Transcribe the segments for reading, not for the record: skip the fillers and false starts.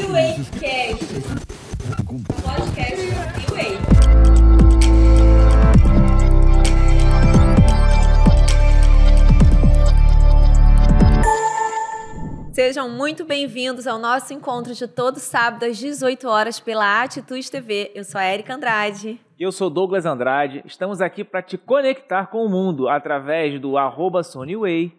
Newaycast, podcast Neway. Sejam muito bem-vindos ao nosso encontro de todo sábado às 18 horas pela Atitude TV. Eu sou a Érica Andrade. Eu sou Douglas Andrade. Estamos aqui para te conectar com o mundo através do @SoNeway,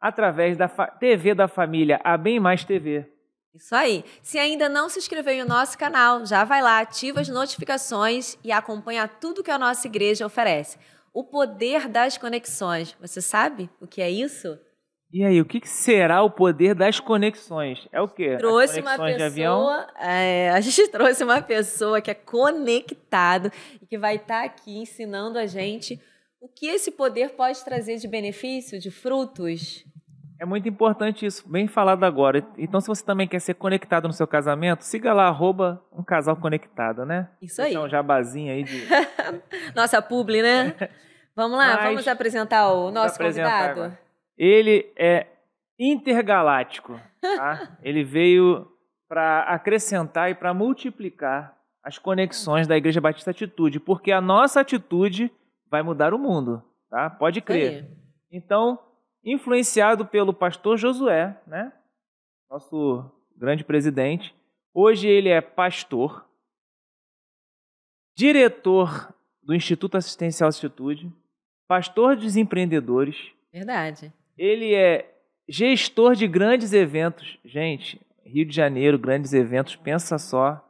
através da TV da família A Bem Mais TV. Isso aí. Se ainda não se inscreveu no nosso canal, já vai lá, ativa as notificações e acompanha tudo que a nossa igreja oferece. O poder das conexões. Você sabe o que é isso? E aí, o que será o poder das conexões? É o quê? Trouxe uma pessoa, a gente trouxe uma pessoa que é conectado e que vai estar aqui ensinando a gente o que esse poder pode trazer de benefício, de frutos. É muito importante isso, bem falado agora. Então, se você também quer ser conectado no seu casamento, siga lá, @umcasalconectado, né? Isso aí. É um jabazinho aí de... Nossa publi, né? Vamos lá, vamos apresentar o nosso convidado? Agora. Ele é intergaláctico, tá? Ele veio para acrescentar e para multiplicar as conexões da Igreja Batista Atitude, porque a nossa atitude vai mudar o mundo, tá? Pode crer. Então, influenciado pelo pastor Josué, né? Nosso grande presidente, hoje ele é pastor, diretor do Instituto Assistencial Atitude, pastor dos empreendedores. Verdade. Ele é gestor de grandes eventos. Gente, Rio de Janeiro, grandes eventos, pensa só.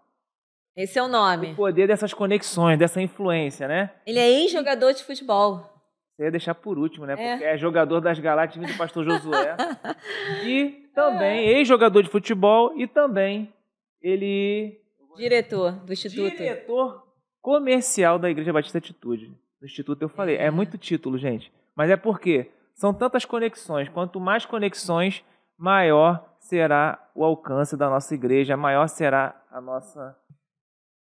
Esse é o nome. O poder dessas conexões, dessa influência, né? Ele é ex-jogador de futebol. Você ia deixar por último, né? Porque é jogador das Galácticas do pastor Josué. E também ex-jogador de futebol e também ele... Diretor do Instituto. Diretor comercial da Igreja Batista Atitude. No Instituto eu falei, é muito título, gente. Mas é porque... São tantas conexões. Quanto mais conexões, maior será o alcance da nossa igreja, maior será a nossa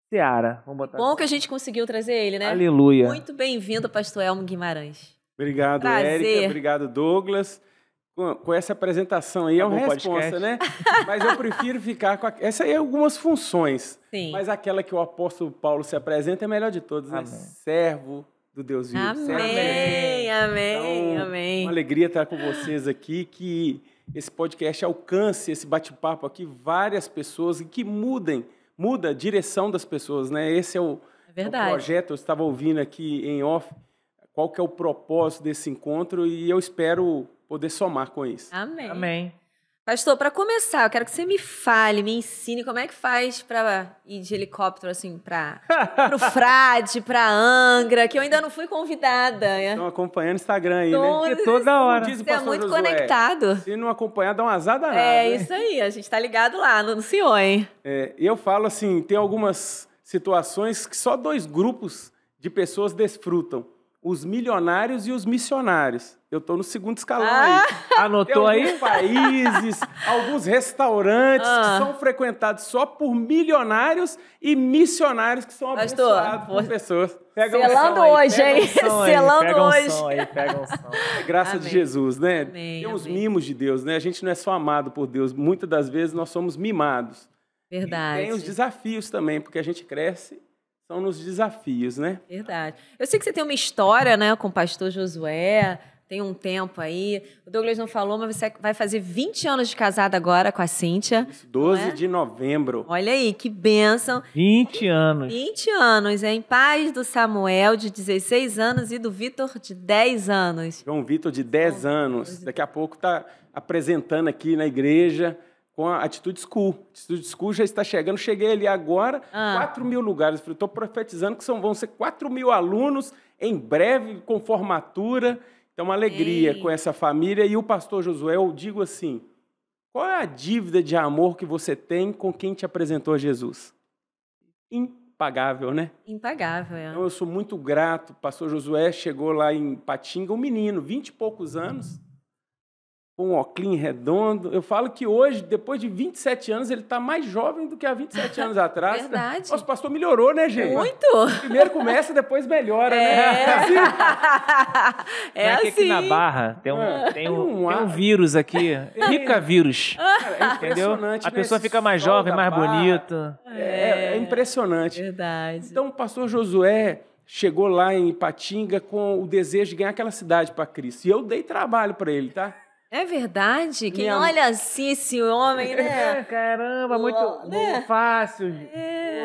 seara. Vamos botar Bom assim. que a gente conseguiu trazer ele, né? Aleluia. Muito bem-vindo, pastor Elmo Guimarães. Obrigado, Érica. Obrigado, Douglas. Com essa apresentação aí é uma resposta, né? Mas eu prefiro ficar com... Essa aí é algumas funções. Sim. Mas aquela que o apóstolo Paulo se apresenta é a melhor de todas, né? Servo do Deus vivo. Amém, amém, então, amém. Uma alegria estar com vocês aqui, que esse podcast alcance, esse bate-papo aqui, várias pessoas e que muda a direção das pessoas, né? Esse é o projeto, eu estava ouvindo aqui em off, qual que é o propósito desse encontro e eu espero poder somar com isso. Amém. Amém. Pastor, para começar, eu quero que você me fale, me ensine como é que faz para ir de helicóptero, assim, para o Frade, para Angra, que eu ainda não fui convidada. Estão acompanhando o Instagram aí, né? Porque toda hora. Você é muito conectado. Se não acompanhar, dá uma azar danada. É isso aí, a gente tá ligado lá, anunciou, hein? E eu falo assim, tem algumas situações que só 2 grupos de pessoas desfrutam. Os milionários e os missionários. Eu estou no segundo escalão aí. Anotou aí? Alguns países, alguns restaurantes que são frequentados só por milionários e missionários que são abençoados por pessoas. Selando hoje, hein? Selando hoje. Pega um som. É graça de Jesus, né? Amém, tem os mimos de Deus, né? A gente não é só amado por Deus. Muitas das vezes nós somos mimados. Verdade. E tem os desafios também, porque a gente cresce... São nos desafios, né? Verdade. Eu sei que você tem uma história, né, com o pastor Josué, tem um tempo aí. O Douglas não falou, mas você vai fazer 20 anos de casada agora com a Cíntia. Isso, 12 de novembro. Olha aí, que bênção. 20 anos. 20 anos, hein? Pais do Samuel, de 16 anos, e do Vitor, de 10 anos. João Vitor, de 10 anos. Daqui a pouco está apresentando aqui na igreja... com a Atitude School. A Atitude School já está chegando. Cheguei ali agora, 4.000 lugares. Estou profetizando que vão ser 4.000 alunos em breve, com formatura. Então, uma alegria com essa família. E o pastor Josué, eu digo assim, qual é a dívida de amor que você tem com quem te apresentou Jesus? Impagável, né? Impagável, é. Então, eu sou muito grato. O pastor Josué chegou lá em Patinga, um menino, 20 e poucos anos, com um óculos redondo. Eu falo que hoje, depois de 27 anos, ele está mais jovem do que há 27 anos atrás. Verdade. Nosso pastor melhorou, né, gente? Muito! Primeiro começa, depois melhora, né? É assim. Aqui na Barra tem um vírus aqui, Rica vírus. Cara, entendeu? Impressionante. A pessoa fica mais jovem, mais bonita. É impressionante. Verdade. Então, o pastor Josué chegou lá em Ipatinga com o desejo de ganhar aquela cidade para Cristo. E eu dei trabalho para ele, tá? É verdade? Quem olha assim esse homem, né? Caramba, muito fácil.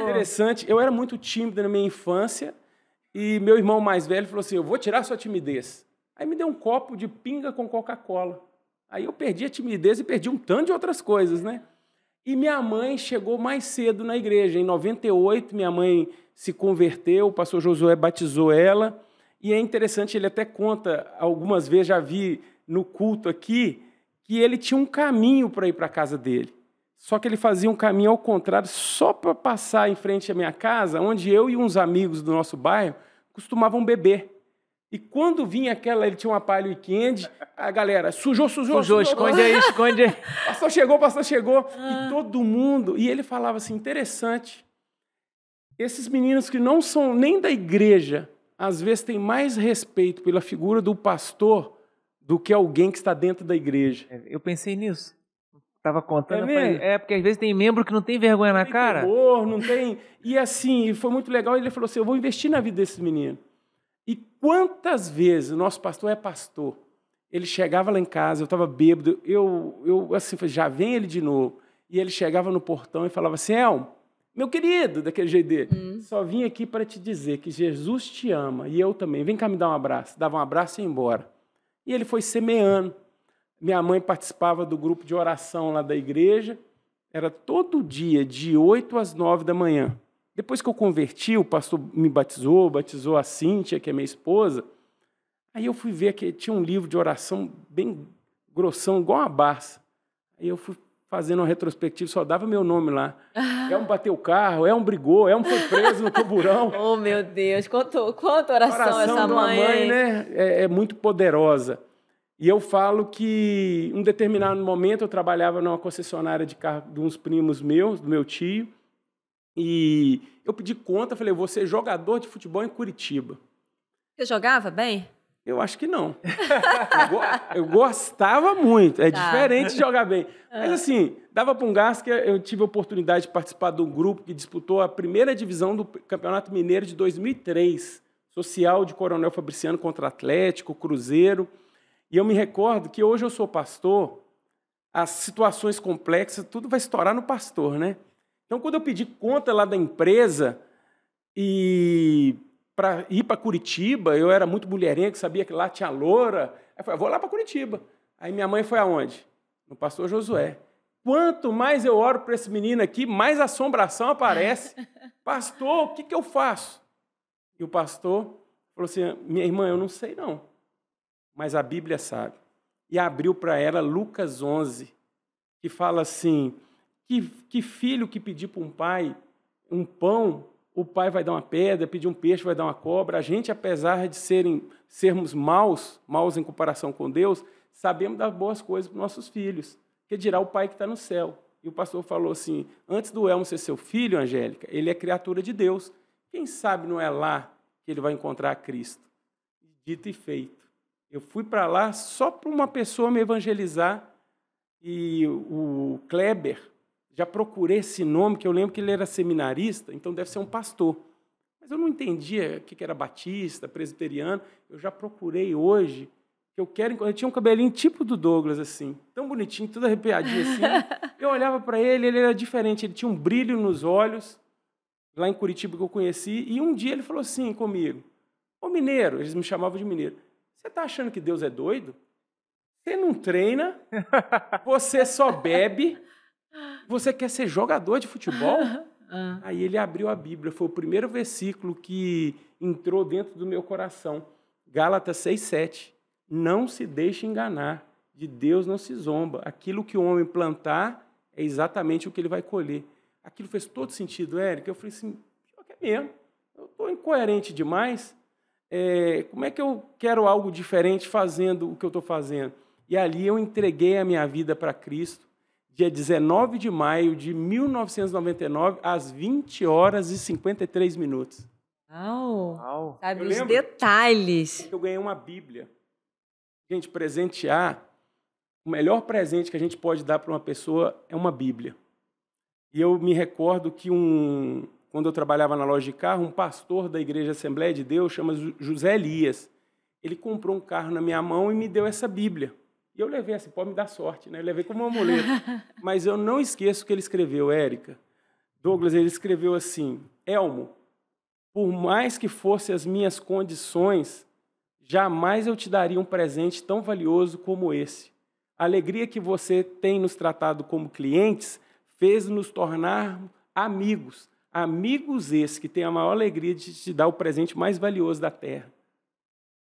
Interessante. Eu era muito tímido na minha infância e meu irmão mais velho falou assim, eu vou tirar sua timidez. Aí me deu um copo de pinga com Coca-Cola. Aí eu perdi a timidez e perdi um tanto de outras coisas, né? E minha mãe chegou mais cedo na igreja. Em 98, minha mãe se converteu, o pastor Josué batizou ela. E é interessante, ele até conta, algumas vezes já vi no culto aqui, que ele tinha um caminho para ir para a casa dele. Só que ele fazia um caminho ao contrário, só para passar em frente à minha casa, onde eu e uns amigos do nosso bairro costumavam beber. E quando vinha ele tinha uma Palio Weekend, a galera, sujou, esconde aí. Pastor chegou, e todo mundo, e ele falava assim, interessante, esses meninos que não são nem da igreja, às vezes têm mais respeito pela figura do pastor do que alguém que está dentro da igreja. Eu pensei nisso. Estava contando. Porque às vezes tem membro que não tem vergonha na cara. Temor, não tem. E assim, foi muito legal. Ele falou assim: eu vou investir na vida desses meninos. E quantas vezes o nosso pastor é pastor? Ele chegava lá em casa, eu estava bêbado, eu assim, já vem ele de novo. E ele chegava no portão e falava assim: Elmo, meu querido, daquele jeito dele, só vim aqui para te dizer que Jesus te ama e eu também. Vem cá me dar um abraço. Dava um abraço e ia embora. E ele foi semeando. Minha mãe participava do grupo de oração lá da igreja. Era todo dia, de 8 às 9 da manhã. Depois que eu converti, o pastor me batizou a Cíntia, que é minha esposa. Aí eu fui ver que tinha um livro de oração bem grossão, igual uma Barça. Aí eu fui fazendo uma retrospectiva, só dava meu nome lá. Elmo bateu o carro, Elmo brigou, Elmo foi preso no camburão. Oh, meu Deus, quanta oração essa de uma mãe, né? É muito poderosa. E eu falo que, em um determinado momento, eu trabalhava numa concessionária de carro de uns primos meus, do meu tio, e eu pedi conta, falei, eu vou ser jogador de futebol em Curitiba. Você jogava bem? Eu acho que não. Eu gostava muito. É diferente de jogar bem. Mas, assim, dava para um gás que eu tive a oportunidade de participar de um grupo que disputou a primeira divisão do Campeonato Mineiro de 2003. Social de Coronel Fabriciano contra Atlético, Cruzeiro. E eu me recordo que hoje eu sou pastor, as situações complexas, tudo vai estourar no pastor, né? Então, quando eu pedi conta lá da empresa e para ir para Curitiba, eu era muito mulherengo, sabia que lá tinha loura. Aí eu falei, vou lá para Curitiba. Aí minha mãe foi aonde? No pastor Josué. Quanto mais eu oro para esse menino aqui, mais assombração aparece. Pastor, o que eu faço? E o pastor falou assim, minha irmã, eu não sei não, mas a Bíblia sabe. E abriu para ela Lucas 11, que fala assim, que filho que pedir para um pai um pão, o pai vai dar uma pedra, pedir um peixe, vai dar uma cobra. A gente, apesar de sermos maus em comparação com Deus, sabemos dar boas coisas para os nossos filhos, que dirá o pai que está no céu. E o pastor falou assim, antes do Elmo ser seu filho, Angélica, ele é criatura de Deus. Quem sabe não é lá que ele vai encontrar Cristo? Dito e feito. Eu fui para lá só para uma pessoa me evangelizar, e o Kleber, já procurei esse nome, que eu lembro que ele era seminarista, então deve ser um pastor. Mas eu não entendia o que era batista, presbiteriano. Eu já procurei hoje, que eu tinha um cabelinho tipo do Douglas, assim, tão bonitinho, tudo arrepiadinho assim. Eu olhava para ele era diferente, ele tinha um brilho nos olhos, lá em Curitiba que eu conheci, e um dia ele falou assim comigo, ô mineiro, eles me chamavam de mineiro, você está achando que Deus é doido? Você não treina, você só bebe, você quer ser jogador de futebol? Aí ele abriu a Bíblia, foi o primeiro versículo que entrou dentro do meu coração. Gálatas 6:7. Não se deixe enganar, de Deus não se zomba. Aquilo que o homem plantar é exatamente o que ele vai colher. Aquilo fez todo sentido, Érica. Eu falei assim, é mesmo, eu estou incoerente demais. Como é que eu quero algo diferente fazendo o que eu estou fazendo? E ali eu entreguei a minha vida para Cristo, dia 19 de maio de 1999, às 20 horas e 53 minutos. Uau! Sabe os detalhes. Eu ganhei uma Bíblia. Gente, presentear, o melhor presente que a gente pode dar para uma pessoa é uma Bíblia. E eu me recordo que quando eu trabalhava na loja de carro, um pastor da Igreja Assembleia de Deus, chama José Elias, ele comprou um carro na minha mão e me deu essa Bíblia. E eu levei assim, pode me dar sorte, né? Eu levei como um amuleto. Mas eu não esqueço o que ele escreveu, Érica. Douglas, ele escreveu assim: Elmo, por mais que fossem as minhas condições, jamais eu te daria um presente tão valioso como esse. A alegria que você tem nos tratado como clientes fez nos tornar amigos. Amigos esses que têm a maior alegria de te dar o presente mais valioso da terra.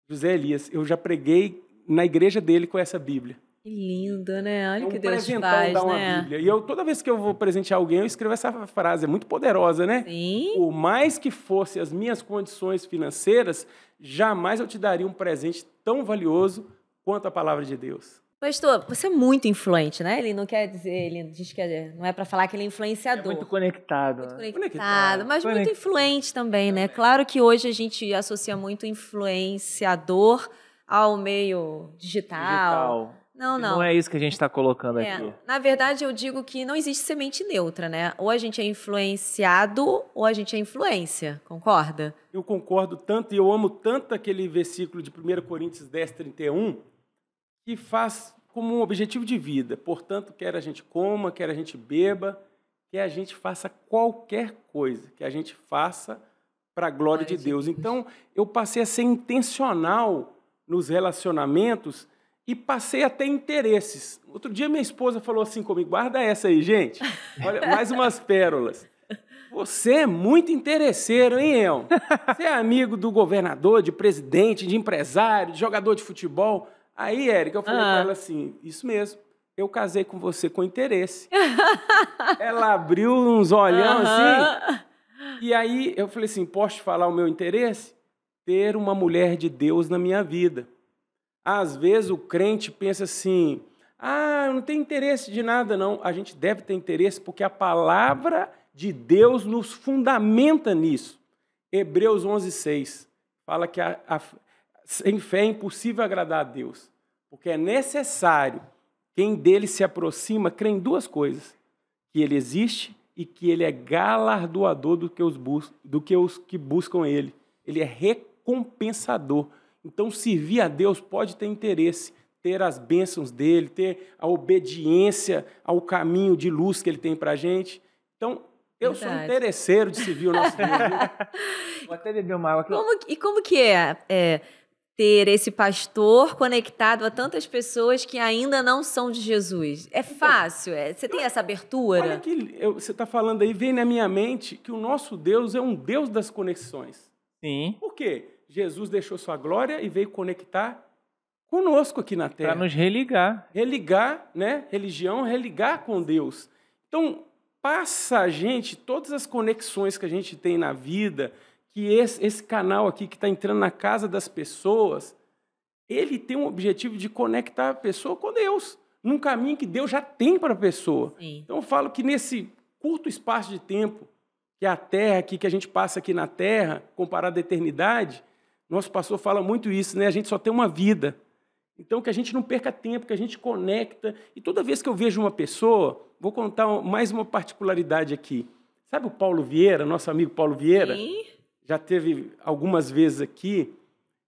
José Elias, eu já preguei na igreja dele com essa Bíblia. Que lindo, né? Olha o que Deus faz, dar uma né? Bíblia. E toda vez que eu vou presentear alguém, eu escrevo essa frase, é muito poderosa, né? Sim. Por mais que fossem as minhas condições financeiras, jamais eu te daria um presente tão valioso quanto a palavra de Deus. Pastor, você é muito influente, né? Ele não quer dizer, ele diz que não é para falar que ele é influenciador. É muito conectado. Muito conectado, mas muito influente também, né? Claro que hoje a gente associa muito influenciador ao meio digital. Não é isso que a gente está colocando aqui. Na verdade, eu digo que não existe semente neutra, né? Ou a gente é influenciado ou a gente é influência. Concorda? Eu concordo tanto e eu amo tanto aquele versículo de 1 Coríntios 10, 31, que faz como um objetivo de vida. Portanto, quer a gente coma, quer a gente beba, quer a gente faça qualquer coisa, que a gente faça para a glória de Deus. Então, eu passei a ser intencional nos relacionamentos e passei a ter interesses. Outro dia minha esposa falou assim comigo, guarda essa aí, gente. Olha, mais umas pérolas. Você é muito interesseiro, hein, Elmo? Você é amigo do governador, de presidente, de empresário, de jogador de futebol. Aí, Érica, eu falei para ela assim, isso mesmo, eu casei com você com interesse. Ela abriu uns olhão assim, e aí eu falei assim, posso te falar o meu interesse? Ter uma mulher de Deus na minha vida. Às vezes o crente pensa assim, eu não tenho interesse de nada, não. A gente deve ter interesse porque a palavra de Deus nos fundamenta nisso. Hebreus 11:6 fala que sem fé é impossível agradar a Deus, porque é necessário quem dele se aproxima crê em duas coisas, que ele existe e que ele é galardoador do que os que buscam ele. Ele é recompensador. Então, servir a Deus pode ter interesse, ter as bênçãos dele, ter a obediência ao caminho de luz que ele tem para a gente. Então, eu sou interesseiro de servir o nosso Deus. Vou até beber uma água aqui. Como que é ter esse pastor conectado a tantas pessoas que ainda não são de Jesus? É fácil? Você tem essa abertura? Olha que você está falando aí, vem na minha mente que o nosso Deus é um Deus das conexões. Sim. Por quê? Jesus deixou sua glória e veio conectar conosco aqui na Terra. Para nos religar. Religar, né? Religião, religar com Deus. Então, passa a gente, todas as conexões que a gente tem na vida, que esse canal aqui que está entrando na casa das pessoas, ele tem um objetivo de conectar a pessoa com Deus, num caminho que Deus já tem para a pessoa. Sim. Então, eu falo que nesse curto espaço de tempo, que a Terra, que a gente passa aqui na Terra, comparado à eternidade, nosso pastor fala muito isso, né? A gente só tem uma vida. Então, que a gente não perca tempo, que a gente conecta. E toda vez que eu vejo uma pessoa, vou contar mais uma particularidade aqui. Sabe o Paulo Vieira, nosso amigo Paulo Vieira? Sim. Já teve algumas vezes aqui.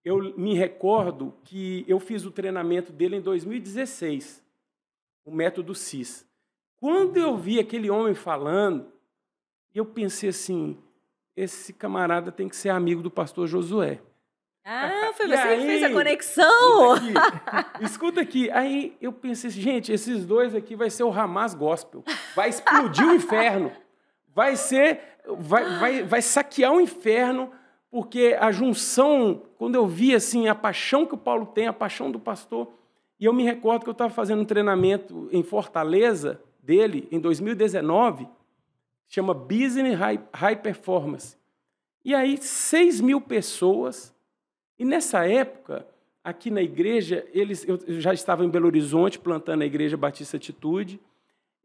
Eu me recordo que eu fiz o treinamento dele em 2016, o método CIS. Quando eu vi aquele homem falando, eu pensei assim, esse camarada tem que ser amigo do pastor Josué. Foi você que fez a conexão? Escuta aqui. Aí eu pensei, gente, esses dois aqui vai ser o Hamas Gospel. Vai explodir o inferno. Vai saquear o inferno, porque a junção, quando eu vi assim, a paixão que o Paulo tem, a paixão do pastor, e eu me recordo que eu estava fazendo um treinamento em Fortaleza dele, em 2019, chama Business High Performance. E aí, 6.000 pessoas. E nessa época, aqui na igreja, eu já estava em Belo Horizonte, plantando a Igreja Batista Atitude,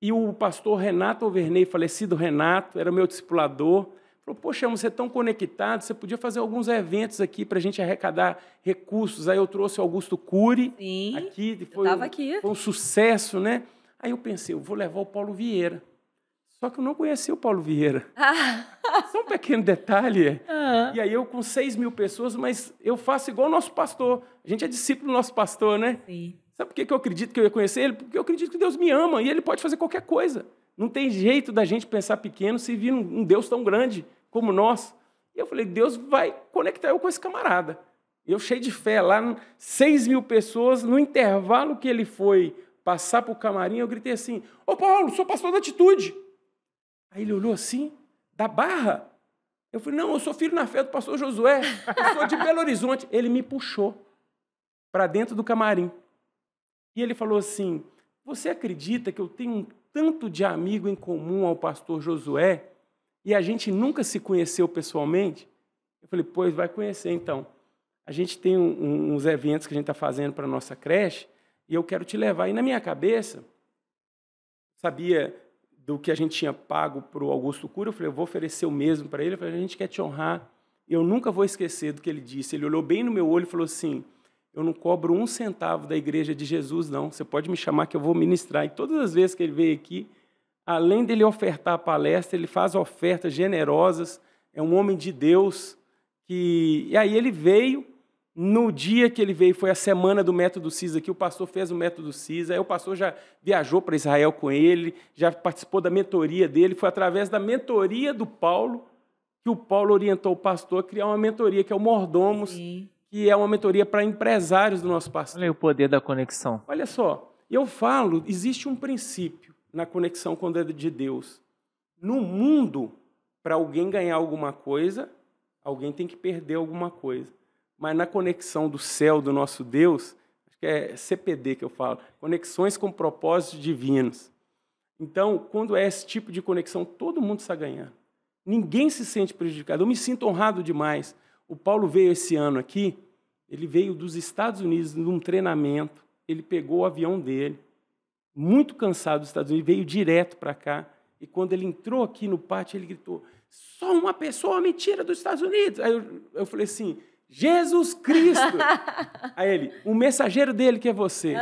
e o pastor Renato Overney, falecido Renato, era meu discipulador, falou, poxa, você é tão conectado, você podia fazer alguns eventos aqui para a gente arrecadar recursos. Aí eu trouxe o Augusto Cury. Sim, aqui, aqui. Foi um sucesso, né? Aí eu pensei, eu vou levar o Paulo Vieira. Só que eu não conhecia o Paulo Vieira. Só um pequeno detalhe. E aí eu com 6 mil pessoas, mas eu faço igual o nosso pastor. A gente é discípulo do nosso pastor, né? Sim. Sabe por que eu acredito que eu ia conhecer ele? Porque eu acredito que Deus me ama e ele pode fazer qualquer coisa. Não tem jeito da gente pensar pequeno se vir um Deus tão grande como nós. E eu falei, Deus vai conectar eu com esse camarada. Eu cheio de fé, lá 6 mil pessoas, no intervalo que ele foi passar para o camarim, eu gritei assim, ô Paulo, sou pastor da Atitude. Aí ele olhou assim, da Barra? Eu falei, não, eu sou filho na fé do pastor Josué, eu sou de Belo Horizonte. Ele me puxou para dentro do camarim. E ele falou assim, você acredita que eu tenho um tanto de amigo em comum ao pastor Josué e a gente nunca se conheceu pessoalmente? Eu falei, pois vai conhecer então. A gente tem uns eventos que a gente está fazendo para a nossa creche e eu quero te levar. E na minha cabeça, sabia do que a gente tinha pago para o Augusto Cury, eu falei, eu vou oferecer o mesmo para ele. Eu falei, a gente quer te honrar. Eu nunca vou esquecer do que ele disse. Ele olhou bem no meu olho e falou assim, eu não cobro 1 centavo da Igreja de Jesus, não. Você pode me chamar que eu vou ministrar. E todas as vezes que ele veio aqui, além dele ofertar a palestra, ele faz ofertas generosas, é um homem de Deus. E aí ele veio, no dia que ele veio, foi a semana do Método CIS aqui, o pastor fez o Método CIS, aí o pastor já viajou para Israel com ele, já participou da mentoria dele, foi através da mentoria do Paulo, que o Paulo orientou o pastor a criar uma mentoria, que é o Mordomos, Sim. que é uma mentoria para empresários do nosso pastor. Olha aí o poder da conexão. Olha só, eu falo, existe um princípio na conexão com o dedo de Deus. No mundo, para alguém ganhar alguma coisa, alguém tem que perder alguma coisa. Mas na conexão do céu, do nosso Deus, acho que é CPD que eu falo, conexões com propósitos divinos. Então, quando é esse tipo de conexão, todo mundo está ganhando. Ninguém se sente prejudicado. Eu me sinto honrado demais. O Paulo veio esse ano aqui, ele veio dos Estados Unidos num treinamento, ele pegou o avião dele, muito cansado dos Estados Unidos, veio direto para cá, e quando ele entrou aqui no pátio, ele gritou, só uma pessoa me tira dos Estados Unidos. Aí eu falei assim, Jesus Cristo! Aí ele, o mensageiro dele que é você.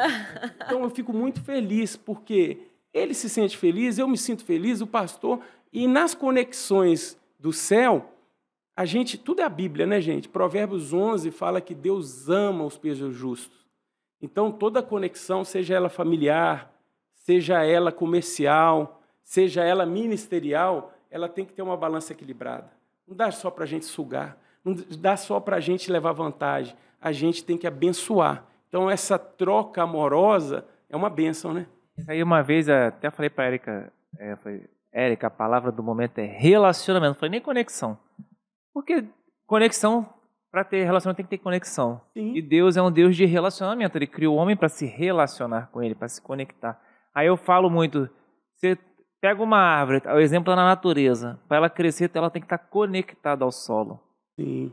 Então eu fico muito feliz, porque ele se sente feliz, eu me sinto feliz, o pastor, e nas conexões do céu, a gente, tudo é a Bíblia, né, gente? Provérbios 11 fala que Deus ama os pesos justos. Então, toda conexão, seja ela familiar, seja ela comercial, seja ela ministerial, ela tem que ter uma balança equilibrada. Não dá só para a gente sugar, não dá só para a gente levar vantagem. A gente tem que abençoar. Então, essa troca amorosa é uma bênção, né? Aí uma vez, até falei para a Érica, Érica, a palavra do momento é relacionamento. Não falei nem conexão. Porque conexão, para ter relacionamento, tem que ter conexão. Sim. E Deus é um Deus de relacionamento. Ele criou o homem para se relacionar com ele, para se conectar. Aí eu falo muito, você pega uma árvore, o exemplo é na natureza. Para ela crescer, ela tem que estar conectada ao solo. Sim.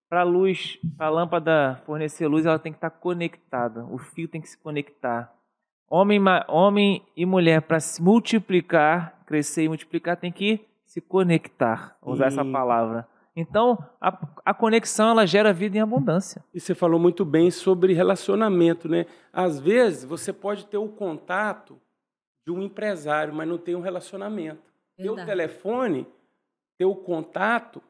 Para a luz, para a lâmpada fornecer luz, ela tem que estar conectada. O fio tem que se conectar. Homem e mulher, para se multiplicar, crescer e multiplicar, tem que se conectar. Vou usar essa palavra. Então, a conexão, ela gera vida em abundância. E você falou muito bem sobre relacionamento, né? Às vezes, você pode ter o contato de um empresário, mas não tem um relacionamento. Ter o telefone, ter o contato,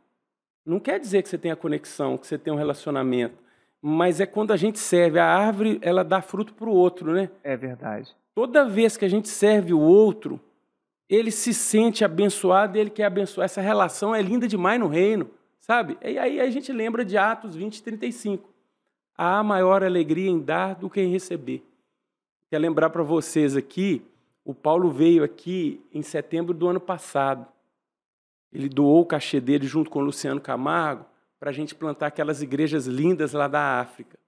não quer dizer que você tenha conexão, que você tenha um relacionamento. Mas é quando a gente serve. A árvore, ela dá fruto para o outro, né? É verdade. Toda vez que a gente serve o outro, ele se sente abençoado e ele quer abençoar. Essa relação é linda demais no reino, sabe? E aí a gente lembra de Atos 20:35. Há maior alegria em dar do que em receber. Quero lembrar para vocês aqui, o Paulo veio aqui em setembro do ano passado. Ele doou o cachê dele junto com o Luciano Camargo para a gente plantar aquelas igrejas lindas lá da África.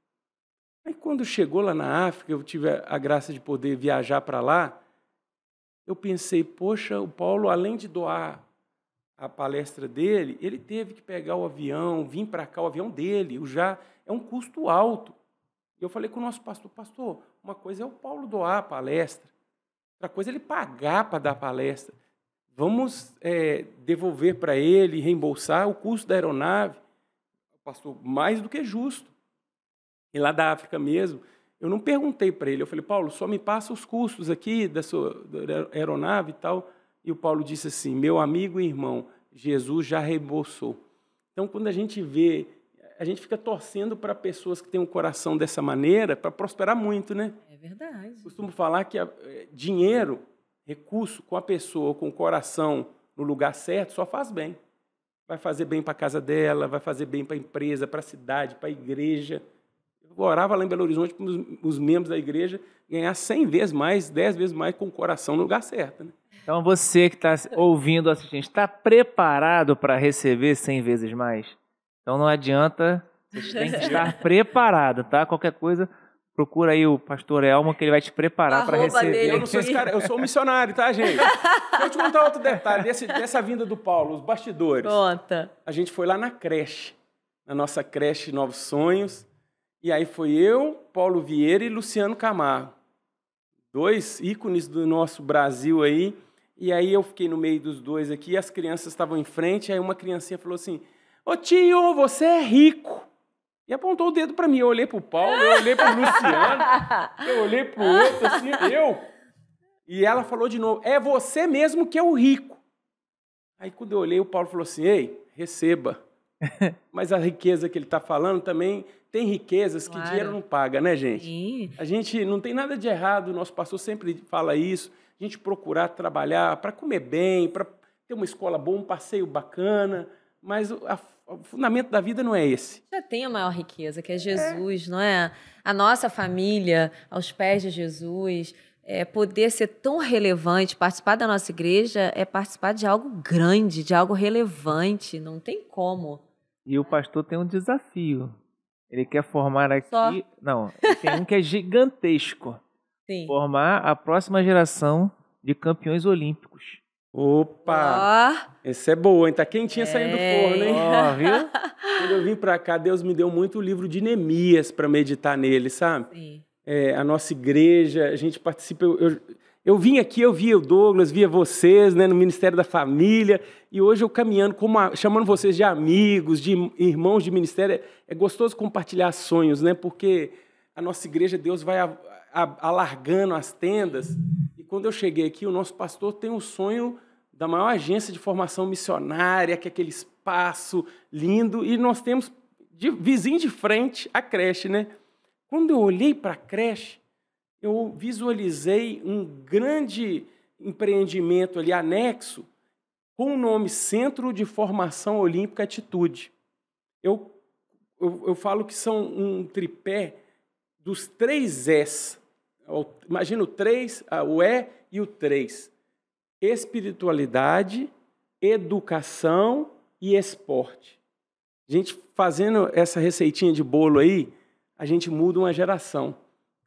Aí quando chegou lá na África, eu tive a graça de poder viajar para lá, eu pensei, poxa, o Paulo, além de doar a palestra dele, ele teve que pegar o avião, vir para cá, o avião dele, é um custo alto. Eu falei com o nosso pastor, uma coisa é o Paulo doar a palestra, outra coisa é ele pagar para dar palestra. Vamos devolver para ele, reembolsar o custo da aeronave. Pastor, mais do que justo. E lá da África mesmo, eu não perguntei para ele, eu falei, Paulo, só me passa os custos aqui da aeronave e tal. E o Paulo disse assim, meu amigo e irmão, Jesus já reembolsou. Então, quando a gente vê, a gente fica torcendo para pessoas que têm um coração dessa maneira, para prosperar muito, né? É verdade. Costumo falar que dinheiro, recurso com a pessoa, com o coração no lugar certo, só faz bem. Vai fazer bem para a casa dela, vai fazer bem para a empresa, para a cidade, para a igreja. Eu orava lá em Belo Horizonte para os membros da igreja ganhar 100 vezes mais, 10 vezes mais com o coração no lugar certo. Né? Então você que está ouvindo, assistindo, está preparado para receber 100 vezes mais? Então não adianta, você tem que estar preparado, tá? Qualquer coisa, procura aí o pastor Elmo que ele vai te preparar para receber. Eu não sou esse cara, eu sou um missionário, tá, gente? Deixa eu te contar outro detalhe dessa vinda do Paulo, os bastidores. Conta. A gente foi lá na creche, na nossa creche Novos Sonhos, e aí foi eu, Paulo Vieira e Luciano Camargo, 2 ícones do nosso Brasil aí, e aí eu fiquei no meio dos dois aqui, as crianças estavam em frente, aí uma criancinha falou assim, ô tio, você é rico. E apontou o dedo para mim. Eu olhei para o Paulo, eu olhei para o Luciano, eu olhei para o outro, assim, eu. E ela falou de novo, é você mesmo que é o rico. Aí quando eu olhei, o Paulo falou assim, ei, receba. Mas a riqueza que ele está falando também tem riquezas que dinheiro não paga, né, gente? Sim. A gente não tem nada de errado, o nosso pastor sempre fala isso, a gente procurar trabalhar para comer bem, para ter uma escola boa, um passeio bacana, mas o fundamento da vida não é esse. Já tem a maior riqueza, que é Jesus, não é? A nossa família, aos pés de Jesus, poder ser tão relevante, participar da nossa igreja é participar de algo grande, de algo relevante, não tem como. E o pastor tem um desafio. Ele quer formar aqui... Só. Não, ele tem um que é gigantesco. Sim. Formar a próxima geração de campeões olímpicos. Opa! Essa é boa, hein? Tá quentinha saindo do forno, hein? Ó, viu? Quando eu vim para cá, Deus me deu muito o livro de Neemias para meditar nele, sabe? Sim. A nossa igreja, a gente participa... Eu vim aqui, eu via o Douglas, via vocês, né, no Ministério da Família, e hoje eu caminhando, chamando vocês de amigos, de irmãos de ministério. É gostoso compartilhar sonhos, né? Porque a nossa igreja, Deus vai alargando as tendas. E quando eu cheguei aqui, o nosso pastor tem um sonho da maior agência de formação missionária, que é aquele espaço lindo, e nós temos vizinho de frente a creche, né? Quando eu olhei para a creche, eu visualizei um grande empreendimento ali anexo com o nome Centro de Formação Olímpica Atitude. Eu falo que são um tripé dos 3 S. Imagina o 3, o E e o 3. Espiritualidade, educação e esporte. A gente fazendo essa receitinha de bolo aí, a gente muda uma geração.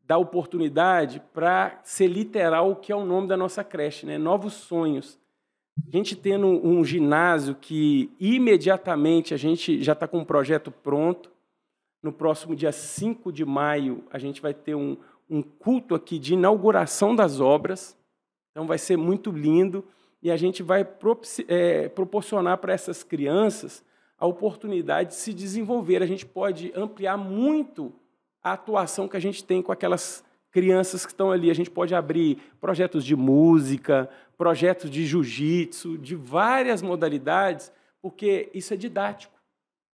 Dá oportunidade para ser literal o que é o nome da nossa creche, né? Novos sonhos. A gente tendo um ginásio que imediatamente a gente já está com um projeto pronto. No próximo dia 5 de maio, a gente vai ter um culto aqui de inauguração das obras. Então vai ser muito lindo e a gente vai proporcionar para essas crianças a oportunidade de se desenvolver. A gente pode ampliar muito a atuação que a gente tem com aquelas crianças que estão ali. A gente pode abrir projetos de música, projetos de jiu-jitsu, de várias modalidades, porque isso é didático.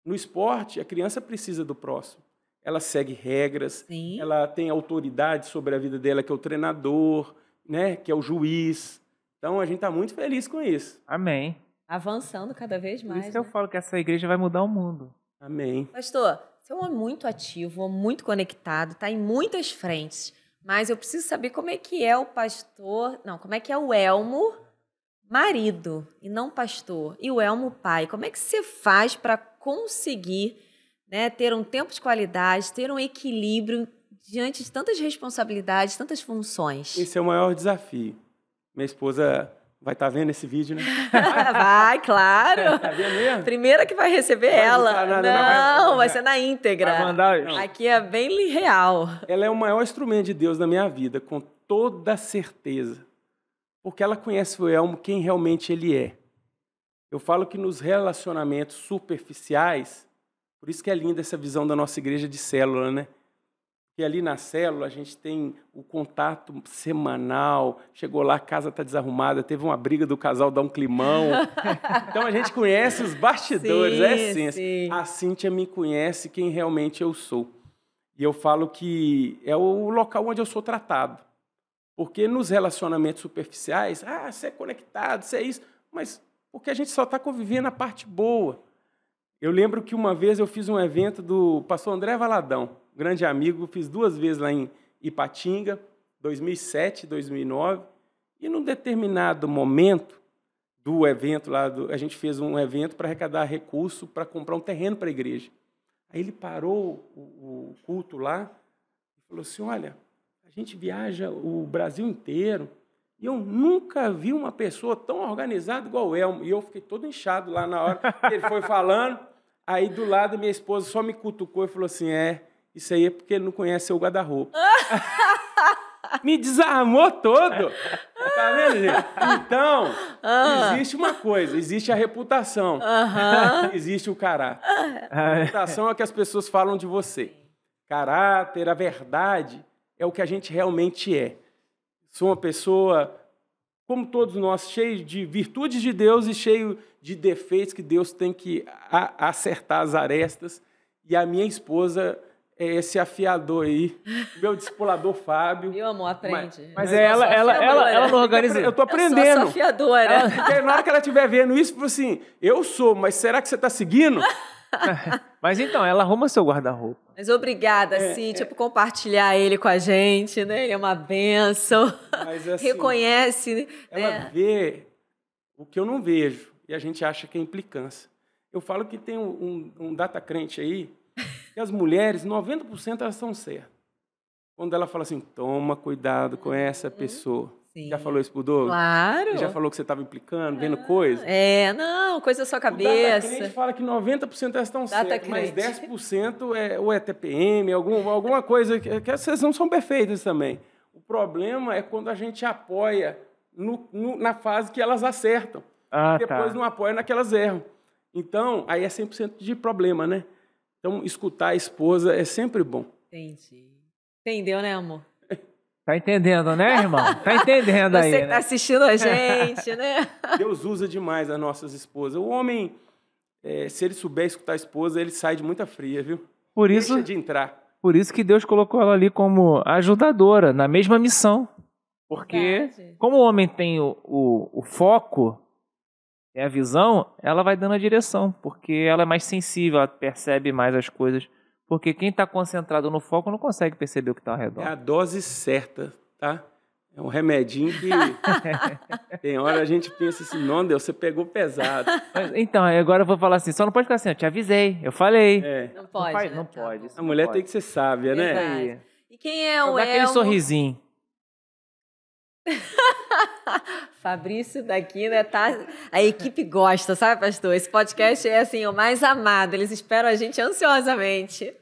No esporte, a criança precisa do próximo. Ela segue regras, Sim. Ela tem autoridade sobre a vida dela, que é o treinador, né, que é o juiz. Então, a gente está muito feliz com isso. Amém. Avançando cada vez mais. Por isso que eu falo que essa igreja vai mudar o mundo. Amém. Pastor, você é um homem muito ativo, muito conectado, está em muitas frentes. Mas eu preciso saber como é que é o pastor... Não, como é que é o Elmo marido e não pastor? E o Elmo pai? Como é que você faz para conseguir, né, ter um tempo de qualidade, ter um equilíbrio diante de tantas responsabilidades, tantas funções? Esse é o maior desafio. Minha esposa vai estar vendo esse vídeo, né? Vai, claro. Tá vendo mesmo? Primeira que vai receber ela. Não, vai ser na íntegra. Vai mandar... Aqui é bem real. Ela é o maior instrumento de Deus na minha vida, com toda certeza. Porque ela conhece o Elmo, quem realmente ele é. Eu falo que nos relacionamentos superficiais, por isso que é linda essa visão da nossa igreja de célula, né? Porque ali na célula a gente tem o contato semanal, chegou lá, a casa está desarrumada, teve uma briga do casal, dá um climão. Então a gente conhece os bastidores, sim, é a essência. Sim. A Cíntia me conhece quem realmente eu sou. E eu falo que é o local onde eu sou tratado. Porque nos relacionamentos superficiais, você é conectado, você é isso, mas porque a gente só está convivendo a parte boa. Eu lembro que uma vez eu fiz um evento do pastor André Valadão, grande amigo, fiz 2 vezes lá em Ipatinga, 2007, 2009, e num determinado momento do evento lá, a gente fez um evento para arrecadar recurso para comprar um terreno para a igreja. Aí ele parou o culto lá e falou assim, olha, a gente viaja o Brasil inteiro e eu nunca vi uma pessoa tão organizada igual o Elmo. E eu fiquei todo inchado lá na hora que ele foi falando. Aí, do lado, minha esposa só me cutucou e falou assim, isso aí é porque ele não conhece seu guarda-roupa. Me desarmou todo. Tá vendo, gente? Então, existe uma coisa, existe a reputação, existe o caráter. A reputação é o que as pessoas falam de você. Caráter, a verdade, é o que a gente realmente é. Sou uma pessoa, como todos nós, cheio de virtudes de Deus e cheio de defeitos que Deus tem que acertar as arestas. E a minha esposa é esse afiador aí, meu discipulador Fábio. Meu amor, aprende. Mas ela não organiza. Eu tô aprendendo. Eu sou afiadora. Porque na hora que ela estiver vendo isso, fala assim, eu sou, mas será que você está seguindo? Mas então, ela arruma seu guarda-roupa. Mas obrigada, Cíntia, por compartilhar ele com a gente, né? Ele é uma bênção. Mas, assim, reconhece. Ela vê o que eu não vejo e a gente acha que é implicância. Eu falo que tem um data crente aí, que as mulheres, 90% elas estão certas. Quando ela fala assim, toma cuidado com essa pessoa. Sim. Já falou isso pro Douglas? Claro. Ele já falou que você estava implicando, vendo coisa? Não, coisa da sua cabeça. A gente fala que 90% elas estão certas, mas crente. 10% ou é TPM, alguma coisa, que essas não são perfeitas também. O problema é quando a gente apoia na fase que elas acertam. Depois não apoia na que elas erram. Então, aí é 100% de problema, né? Então, escutar a esposa é sempre bom. Entendi. Entendeu, né, amor? Tá entendendo, né, irmão? Tá entendendo aí, Você que tá assistindo a gente, né? Deus usa demais as nossas esposas. O homem, se ele souber escutar a esposa, ele sai de muita fria, viu? Deixa de entrar. Por isso que Deus colocou ela ali como ajudadora, na mesma missão. Porque, como o homem tem o foco, a visão, ela vai dando a direção. Porque ela é mais sensível, ela percebe mais as coisas. Porque quem está concentrado no foco não consegue perceber o que está ao redor. É a dose certa, tá? É um remedinho que tem hora a gente pensa assim, não, Deus, você pegou pesado. Mas, então, agora eu vou falar assim, só não pode ficar assim, eu te avisei, eu falei. Não pode, Não pode. A mulher tem que ser sábia, né? Verdade. E quem é o Elmo? Aquele sorrisinho. Fabrício daqui, né, a equipe gosta, sabe, pastor? Esse podcast é assim, o mais amado, eles esperam a gente ansiosamente,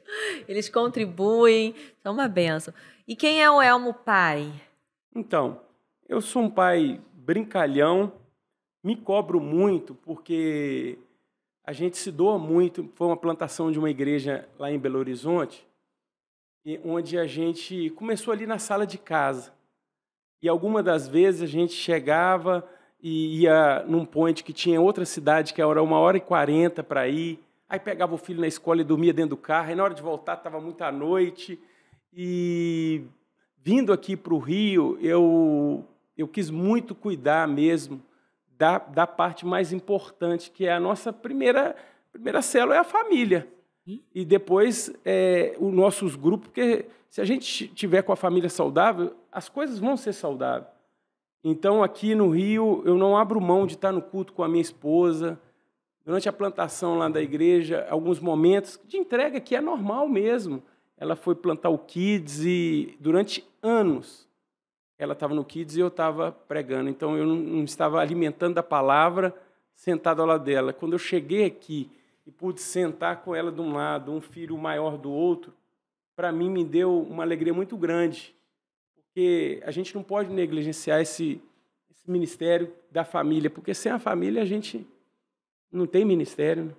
eles contribuem, é uma benção. E quem é o Elmo pai? Então, eu sou um pai brincalhão, me cobro muito porque a gente se doa muito, foi uma plantação de uma igreja lá em Belo Horizonte, onde a gente começou ali na sala de casa. E algumas das vezes a gente chegava e ia num point que tinha outra cidade, que era 1h40 para ir. Aí pegava o filho na escola e dormia dentro do carro. Aí na hora de voltar estava muito à noite. E vindo aqui para o Rio, eu quis muito cuidar mesmo da parte mais importante, que é a nossa primeira célula, é a família. E depois os nossos grupos, porque se a gente tiver com a família saudável, as coisas vão ser saudáveis. Então, aqui no Rio, eu não abro mão de estar no culto com a minha esposa. Durante a plantação lá da igreja, alguns momentos de entrega que é normal mesmo. Ela foi plantar o Kids e, durante anos, ela estava no Kids e eu estava pregando. Então, eu não estava alimentando a palavra sentado ao lado dela. Quando eu cheguei aqui e pude sentar com ela de um lado, um filho maior do outro, para mim me deu uma alegria muito grande, porque a gente não pode negligenciar esse ministério da família, porque sem a família a gente não tem ministério.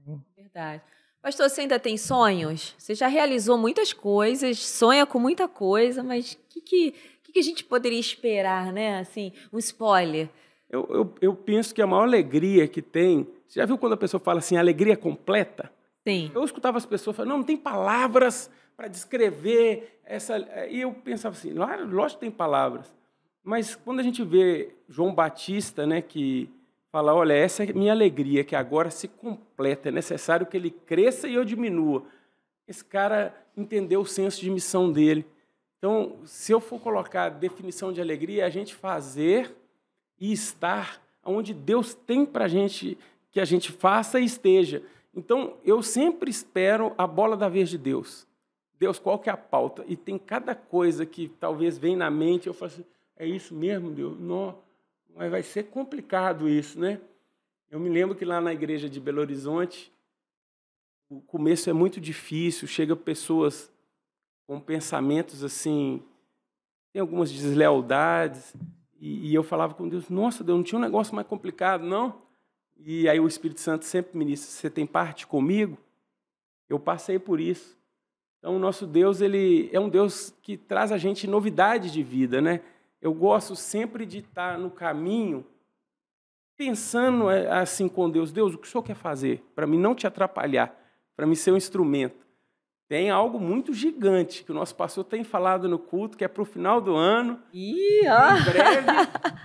Né? Verdade. Pastor, você ainda tem sonhos? Você já realizou muitas coisas, sonha com muita coisa, mas o que a gente poderia esperar, né? Assim, um spoiler. Eu penso que a maior alegria que tem... Você já viu quando a pessoa fala assim, alegria completa? Sim. Eu escutava as pessoas falando, não tem palavras para descrever essa... E eu pensava assim, lógico que tem palavras. Mas quando a gente vê João Batista, né, que fala, olha, essa é minha alegria, que agora se completa, é necessário que ele cresça e eu diminua. Esse cara entendeu o senso de missão dele. Então, se eu for colocar a definição de alegria, é a gente fazer e estar onde Deus tem para a gente, que a gente faça e esteja. Então, eu sempre espero a bola da vez de Deus. Deus, qual que é a pauta? E tem cada coisa que talvez vem na mente, eu falo assim, é isso mesmo, Deus? Não, mas vai ser complicado isso, né? Eu me lembro que lá na igreja de Belo Horizonte, o começo é muito difícil, chegam pessoas com pensamentos assim, tem algumas deslealdades, e eu falava com Deus, nossa, Deus, não tinha um negócio mais complicado, não? E aí o Espírito Santo sempre me disse, você tem parte comigo? Eu passei por isso. Então, o nosso Deus, ele é um Deus que traz a gente novidade de vida, né? Eu gosto sempre de estar no caminho, pensando assim com Deus, Deus, o que o Senhor quer fazer? Para mim não te atrapalhar, para mim ser um instrumento. Tem algo muito gigante que o nosso pastor tem falado no culto, que é para o final do ano. Ih, ó. Em breve,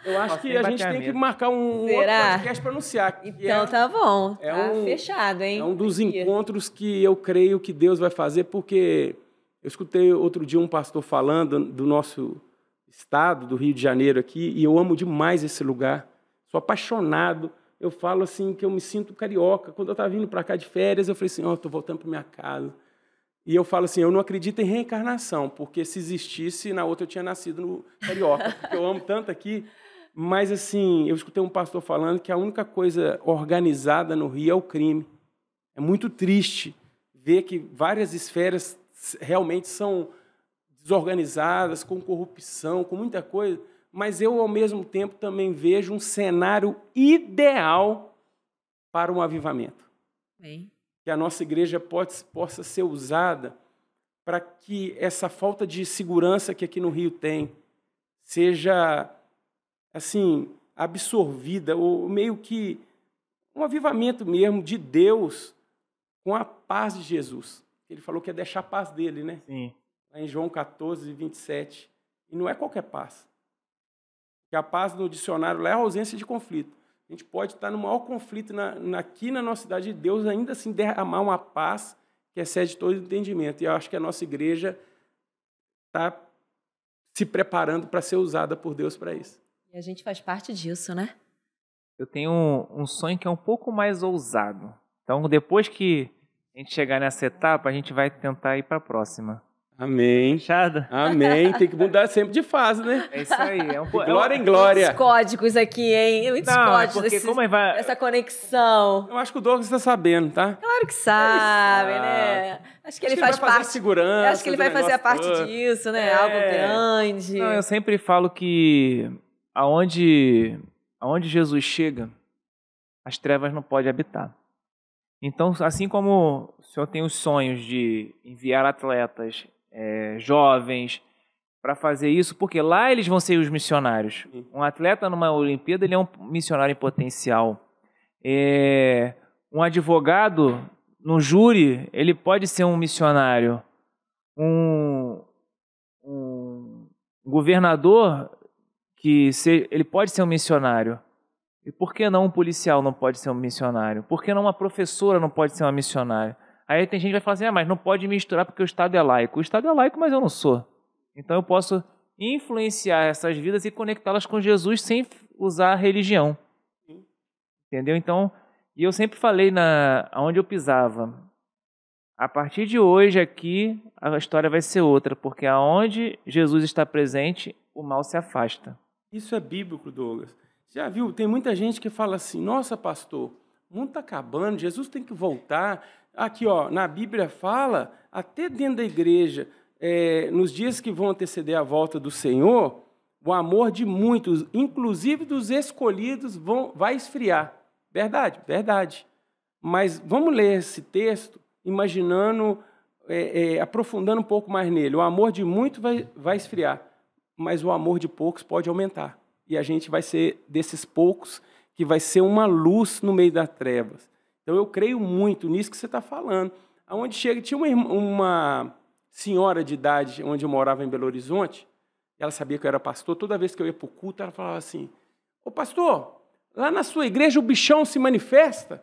eu acho que a gente tem que marcar um outro podcast para anunciar. Então tá bom, tá fechado, hein? É um dos encontros que eu creio que Deus vai fazer, porque eu escutei outro dia um pastor falando do nosso estado, do Rio de Janeiro aqui, e eu amo demais esse lugar. Sou apaixonado. Eu falo assim que eu me sinto carioca. Quando eu estava vindo para cá de férias, eu falei assim, estou voltando para minha casa. E eu falo assim, eu não acredito em reencarnação, porque se existisse, na outra eu tinha nascido no carioca, porque eu amo tanto aqui. Mas, assim, eu escutei um pastor falando que a única coisa organizada no Rio é o crime. É muito triste ver que várias esferas realmente são desorganizadas, com corrupção, com muita coisa, mas eu, ao mesmo tempo, também vejo um cenário ideal para um avivamento. Bem. Que a nossa igreja possa ser usada para que essa falta de segurança que aqui no Rio tem seja, assim, absorvida, ou meio que um avivamento mesmo de Deus com a paz de Jesus. Ele falou que ia deixar a paz dele, né? Sim. Lá em João 14, 27. E não é qualquer paz. Porque a paz no dicionário lá é a ausência de conflito. A gente pode estar no maior conflito aqui na nossa cidade de Deus, ainda assim derramar uma paz que excede todo entendimento. E eu acho que a nossa igreja está se preparando para ser usada por Deus para isso. E a gente faz parte disso, né? Eu tenho um sonho que é um pouco mais ousado. Então, depois que a gente chegar nessa etapa, a gente vai tentar ir para a próxima. Amém. Fechado? Amém. Tem que mudar sempre de fase, né? É isso aí. É glória em glória. Muitos códigos aqui, hein? Muitos códigos dessa conexão. Eu acho que o Douglas está sabendo, tá? Claro que sabe, né? Acho que ele faz parte. Segurança. Acho que ele vai fazer a parte disso, né? Algo grande. Não, eu sempre falo que aonde Jesus chega, as trevas não podem habitar. Então, assim como o senhor tem os sonhos de enviar atletas jovens para fazer isso, porque lá eles vão ser os missionários. Um atleta numa Olimpíada, ele é um missionário em potencial. Um advogado no júri, ele pode ser um missionário. Um governador, ele pode ser um missionário. E por que não um policial não pode ser um missionário? Por que não uma professora não pode ser uma missionária? Aí tem gente que vai falar assim, mas não pode misturar porque o Estado é laico. O Estado é laico, mas eu não sou. Então eu posso influenciar essas vidas e conectá-las com Jesus sem usar a religião. Entendeu? Então, e eu sempre falei onde eu pisava, A partir de hoje aqui, a história vai ser outra, porque aonde Jesus está presente, o mal se afasta. Isso é bíblico, Douglas. Já viu? Tem muita gente que fala assim, nossa, pastor, o mundo está acabando, Jesus tem que voltar. Aqui, ó, na Bíblia fala, até dentro da igreja, nos dias que vão anteceder a volta do Senhor, o amor de muitos, inclusive dos escolhidos, vai esfriar. Verdade, verdade. Mas vamos ler esse texto imaginando, aprofundando um pouco mais nele. O amor de muitos vai esfriar, mas o amor de poucos pode aumentar. E a gente vai ser desses poucos que vai ser uma luz no meio das trevas. Então, eu creio muito nisso que você está falando. Aonde chega, tinha uma senhora de idade, onde eu morava em Belo Horizonte, ela sabia que eu era pastor, toda vez que eu ia para o culto, ela falava assim, ô pastor, lá na sua igreja o bichão se manifesta?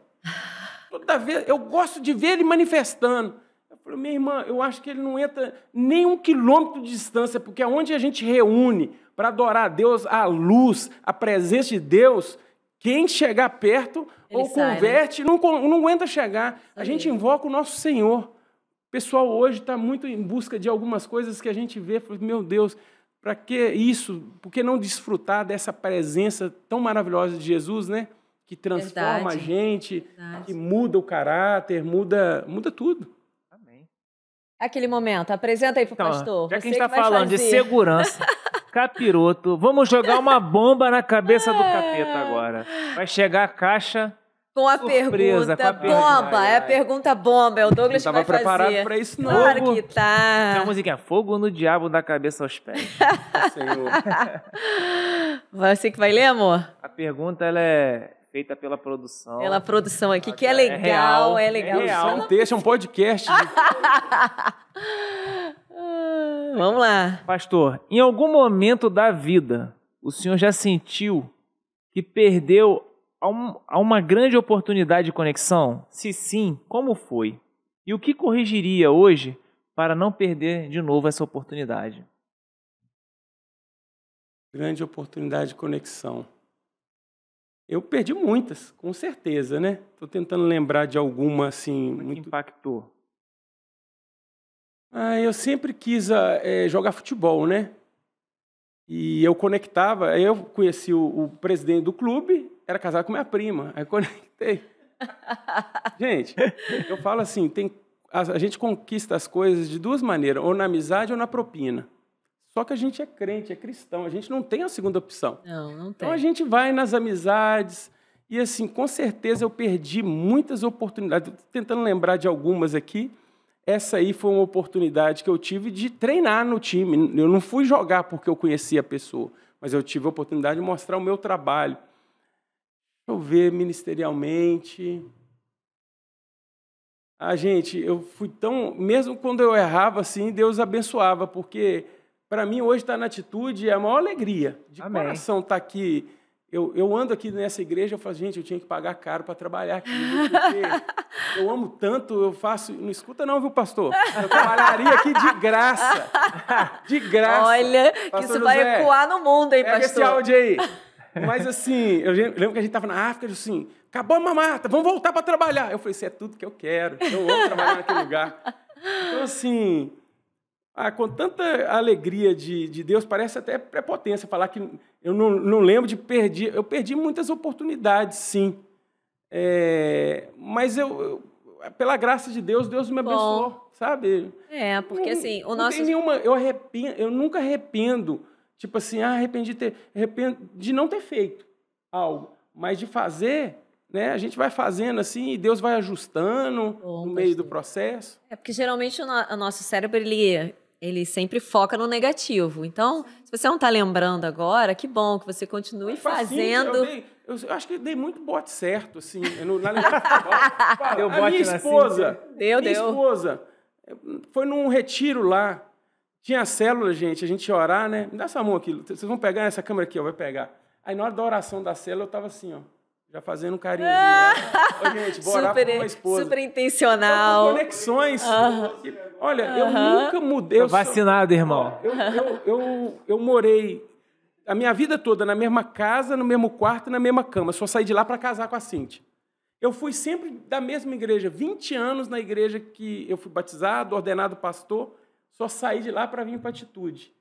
Toda vez, eu gosto de ver ele manifestando. Eu falei, minha irmã, eu acho que ele não entra nem 1 quilômetro de distância, porque aonde a gente reúne para adorar a Deus, a luz, a presença de Deus, quem chegar perto ele ou sai, converte, né? não aguenta chegar. A gente invoca o nosso Senhor. O pessoal hoje está muito em busca de algumas coisas que a gente vê, meu Deus, para que isso? Por que não desfrutar dessa presença tão maravilhosa de Jesus, né? Que transforma a gente, que muda o caráter, muda tudo. Amém. Aquele momento, apresenta aí para o pastor. Já que a gente está falando de segurança, capiroto, vamos jogar uma bomba na cabeça do capeta agora. Vai chegar a caixa com a surpresa, pergunta bomba. É a pergunta bomba. É o Douglas que vai fazer. Não estava preparado para isso, não. Claro que tá. Tem uma musiquinha, fogo no diabo da cabeça aos pés. Senhor. Você que vai ler, amor? A pergunta, ela é feita pela produção. Pela produção aqui, que é legal, é legal. É um texto, é um podcast. Vamos lá. Pastor, em algum momento da vida, o senhor já sentiu que perdeu uma grande oportunidade de conexão? Se sim, como foi? E o que corrigiria hoje para não perder de novo essa oportunidade? Grande oportunidade de conexão. Eu perdi muitas, com certeza, né? Estou tentando lembrar de alguma, assim... Muito impactou. Eu sempre quis jogar futebol, né? E eu conectava... Aí eu conheci o presidente do clube, era casado com minha prima. Aí conectei. Gente, eu falo assim, a gente conquista as coisas de duas maneiras, ou na amizade ou na propina. Só que a gente é crente, é cristão, a gente não tem a segunda opção. Não tem. Então a gente vai nas amizades e, assim, com certeza eu perdi muitas oportunidades. Tô tentando lembrar de algumas aqui. Essa aí foi uma oportunidade que eu tive de treinar no time. Eu não fui jogar porque eu conhecia a pessoa, mas eu tive a oportunidade de mostrar o meu trabalho. Deixa eu ver ministerialmente. Gente, eu fui tão... Mesmo quando eu errava, assim, Deus abençoava, porque... Para mim, hoje, estar na atitude é a maior alegria. De Amém. Coração estar aqui. Eu ando aqui nessa igreja, eu falo, gente, eu tinha que pagar caro para trabalhar aqui. Porque eu amo tanto, eu faço... Não escuta não, viu, pastor? Eu trabalharia aqui de graça. De graça. Olha, pastor que isso José, vai ecoar no mundo, hein, pastor? Esse áudio aí. Mas, assim, eu lembro que a gente estava na África, assim, acabou a mamata, vamos voltar para trabalhar. Eu falei, isso é tudo que eu quero. Eu amo trabalhar naquele lugar. Então, assim... com tanta alegria de Deus, parece até prepotência falar que eu não lembro de perder. Eu perdi muitas oportunidades, sim. Mas pela graça de Deus, Deus me abençoou, sabe? Porque assim, o nosso... Não tem nenhuma... Eu nunca arrependo, tipo assim, arrependo de não ter feito algo, mas de fazer... Né? A gente vai fazendo assim e Deus vai ajustando no meio do processo. Porque geralmente o nosso cérebro, ele sempre foca no negativo. Então, se você não está lembrando agora, que bom que você continue fazendo. Eu acho que dei muito bote certo, assim. Minha esposa foi num retiro lá. Tinha célula, gente, a gente ia orar, né? Me dá essa mão aqui. Vocês vão pegar essa câmera aqui, ó, vai pegar. Aí, na hora da oração da célula, eu estava assim, ó. Já fazendo um carinhozinho. Gente, bora orar por uma esposa. Super intencional. Então, conexões. Olha, eu nunca mudei. Vacinado, irmão. Eu morei a minha vida toda na mesma casa, no mesmo quarto, na mesma cama. Só saí de lá para casar com a Cíntia. eu fui sempre da mesma igreja, 20 anos na igreja que eu fui batizado, ordenado pastor, só saí de lá para vir para a Atitude.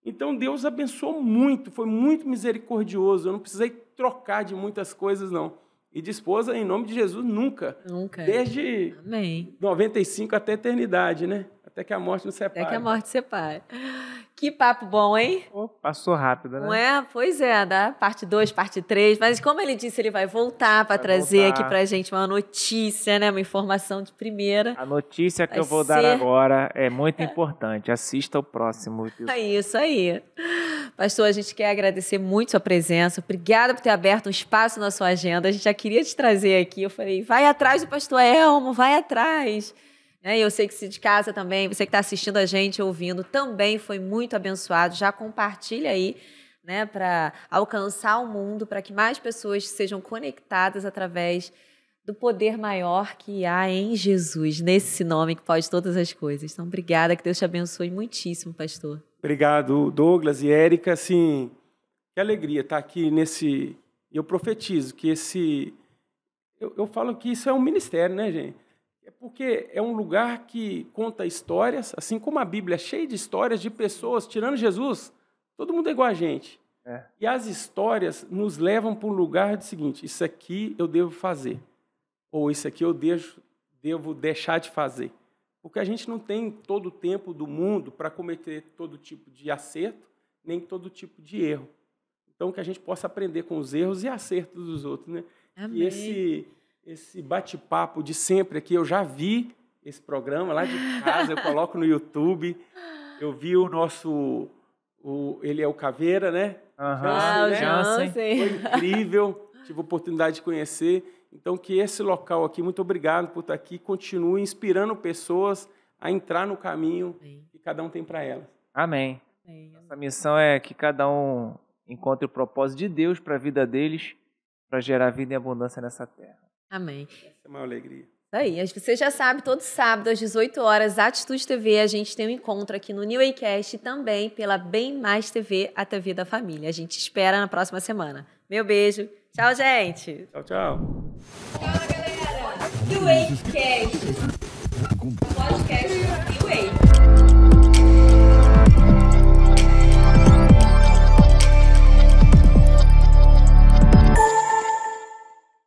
Então, Deus abençoou muito, foi muito misericordioso, eu não precisei trocar de muitas coisas, não. E de esposa, em nome de Jesus, nunca. Nunca. Desde Amém. 95 até a eternidade, né? Até que a morte nos separe. Até que a morte separe. Que papo bom, hein? Passou rápido, né? Não é? Pois é, da parte 2, parte 3. Mas como ele disse, ele vai voltar para trazer aqui pra gente uma notícia, né? Uma informação de primeira. A notícia que eu vou dar agora é muito importante. Assista o próximo episódio. É isso aí. Pastor, a gente quer agradecer muito sua presença. Obrigada por ter aberto um espaço na sua agenda. A gente já queria te trazer aqui. Eu falei, vai atrás do pastor Elmo, vai atrás. Eu sei que se de casa também, você que está assistindo a gente, ouvindo, também foi muito abençoado. Já compartilha aí, né, para alcançar o mundo, para que mais pessoas sejam conectadas através do poder maior que há em Jesus, nesse nome que pode todas as coisas. Então, obrigada, que Deus te abençoe muitíssimo, pastor. Obrigado, Douglas e Érica. Assim, que alegria estar aqui nesse... Eu profetizo que esse... Eu falo que isso é um ministério, né, gente? É porque é um lugar que conta histórias, assim como a Bíblia é cheia de histórias de pessoas, tirando Jesus, todo mundo é igual a gente. E as histórias nos levam para um lugar do seguinte, isso aqui eu devo fazer, ou isso aqui eu devo deixar de fazer. Porque a gente não tem todo o tempo do mundo para cometer todo tipo de acerto, nem todo tipo de erro. Então, que a gente possa aprender com os erros e acertos dos outros, né? Amém. E esse bate-papo de sempre aqui, eu já vi esse programa lá de casa, eu coloco no YouTube, eu vi o nosso, ele é o Caveira, né? Jansen. Foi incrível, tive a oportunidade de conhecer. Então, que esse local aqui, muito obrigado por estar aqui, continue inspirando pessoas a entrar no caminho que cada um tem para elas. Amém. Nossa missão é que cada um encontre o propósito de Deus para a vida deles, para gerar vida e abundância nessa terra. Amém. Essa é a maior alegria. Aí, você já sabe, todo sábado às 18 horas, Atitude TV, a gente tem um encontro aqui no New Waycast e também pela Bem Mais TV, a TV da família. A gente espera na próxima semana. Meu beijo. Tchau, gente. Tchau, tchau. Tchau, galera. New Waycast. Podcast New Way.